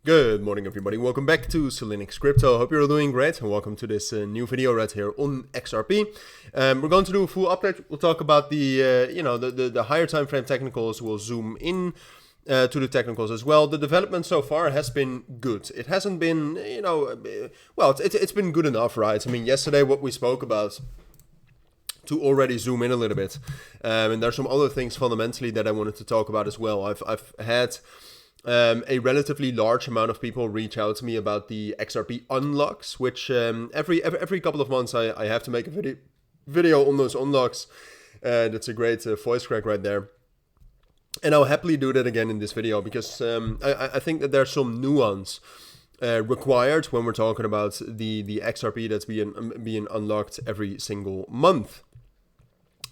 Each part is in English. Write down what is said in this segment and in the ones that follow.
Good morning, everybody. Welcome back to cilinixfxcapital. Hope you're all doing great, and welcome to this new video right here on XRP. We're going to do a full update. We'll talk about the the higher time frame technicals. We'll zoom in to the technicals as well. The development so far has been good. It hasn't been, it's been good enough, right? I mean, yesterday what we spoke about, to already zoom in a little bit, and there's some other things fundamentally that I wanted to talk about as well. I've had a relatively large amount of people reach out to me about the XRP unlocks, which every couple of months I have to make a video on those unlocks. That's a great voice crack right there. And I'll happily do that again in this video because I think that there's some nuance required when we're talking about the XRP that's being unlocked every single month.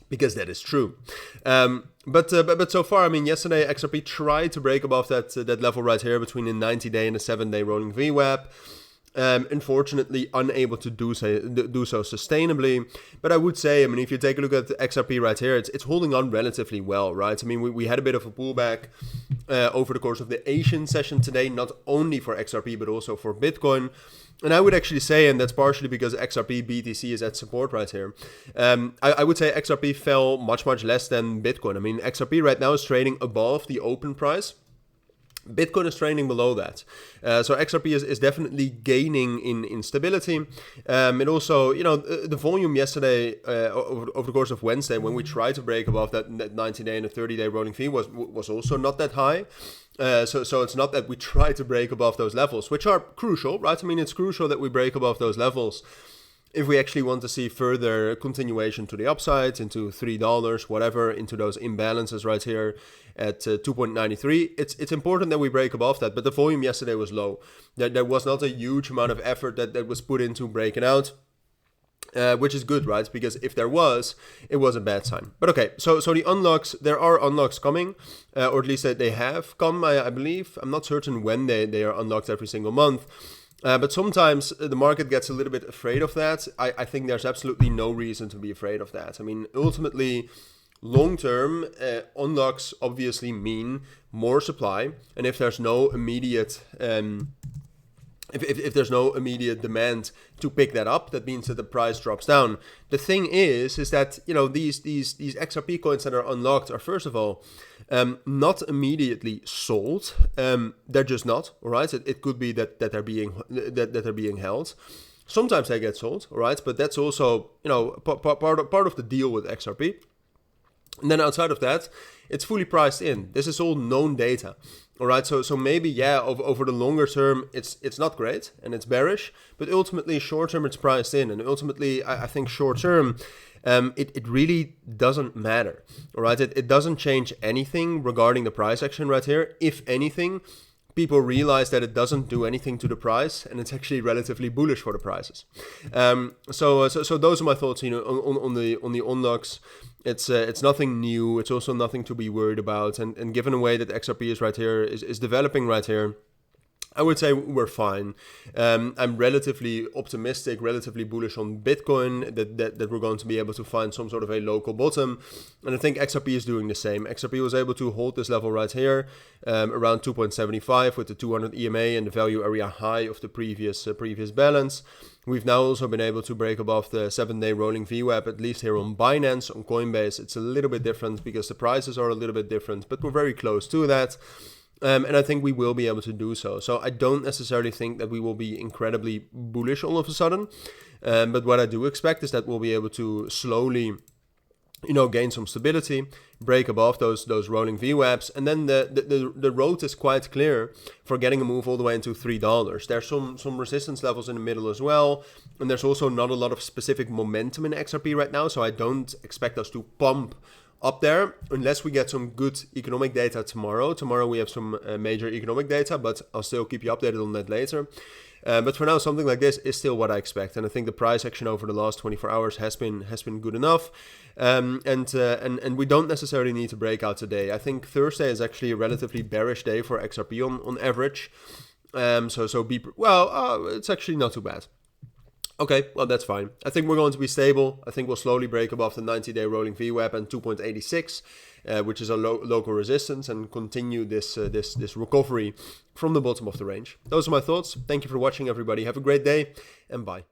Because that is true. But so far, I mean, yesterday XRP tried to break above that level right here between the 90-day and the 7-day rolling VWAP. Unfortunately, unable to do so sustainably. But I would say, I mean, if you take a look at the XRP right here, it's holding on relatively well, right? I mean, we had a bit of a pullback over the course of the Asian session today, not only for XRP, but also for Bitcoin. And I would actually say, and that's partially because XRP BTC is at support right here. I would say XRP fell much less than Bitcoin. I mean, XRP right now is trading above the open price. Bitcoin is trading below that. So XRP is definitely gaining in stability. It also, the volume yesterday over the course of Wednesday, when we tried to break above that 90-day and the 30-day rolling fee was also not that high. So it's not that we try to break above those levels, which are crucial, right? I mean, it's crucial that we break above those levels if we actually want to see further continuation to the upside, into $3, whatever, into those imbalances right here at 2.93. It's important that we break above that, but the volume yesterday was low. There was not a huge amount of effort that was put into breaking out. Which is good, right? Because if there was, it was a bad sign. But okay, so the unlocks, there are unlocks coming, or at least they have come, I believe. I'm not certain when they are unlocked every single month. But sometimes the market gets a little bit afraid of that. I think there's absolutely no reason to be afraid of that. I mean, ultimately, long-term, unlocks obviously mean more supply. And if there's no immediate... If there's no immediate demand to pick that up, that means that the price drops down. The thing is that, these XRP coins that are unlocked are, first of all, not immediately sold. They're just not, all right? It could be that they're being held. Sometimes they get sold, all right? But that's also, part of the deal with XRP. And then outside of that, it's fully priced in. This is all known data. All right, so maybe, over the longer term, it's not great and it's bearish, but ultimately short term it's priced in, and ultimately I think short term it really doesn't matter. All right, it doesn't change anything regarding the price action right here. If anything, people realize that it doesn't do anything to the price, and it's actually relatively bullish for the prices. So those are my thoughts, on the unlocks. It's nothing new. It's also nothing to be worried about. And given the way that XRP is right here, is developing right here, I would say we're fine. I'm relatively optimistic, relatively bullish on Bitcoin, that we're going to be able to find some sort of a local bottom. And I think XRP is doing the same. XRP was able to hold this level right here, around 2.75 with the 200 EMA and the value area high of the previous balance. We've now also been able to break above the 7-day rolling VWAP, at least here on Binance. On Coinbase, it's a little bit different because the prices are a little bit different, but we're very close to that. And I think we will be able to do so. So I don't necessarily think that we will be incredibly bullish all of a sudden. But what I do expect is that we'll be able to slowly, gain some stability, break above those rolling VWAPs. And then the road is quite clear for getting a move all the way into $3. There's some resistance levels in the middle as well. And there's also not a lot of specific momentum in XRP right now. So I don't expect us to pump up there unless we get some good economic data tomorrow. Tomorrow we have some major economic data, but I'll still keep you updated on that later. But for now, something like this is still what I expect, and I think the price action over the last 24 hours has been good enough. And we don't necessarily need to break out today. I think Thursday is actually a relatively bearish day for XRP on average. It's actually not too bad. Okay, well, that's fine. I think we're going to be stable. I think we'll slowly break above the 90-day rolling VWAP and 2.86, which is a local resistance, and continue this recovery from the bottom of the range. Those are my thoughts. Thank you for watching, everybody. Have a great day, and bye.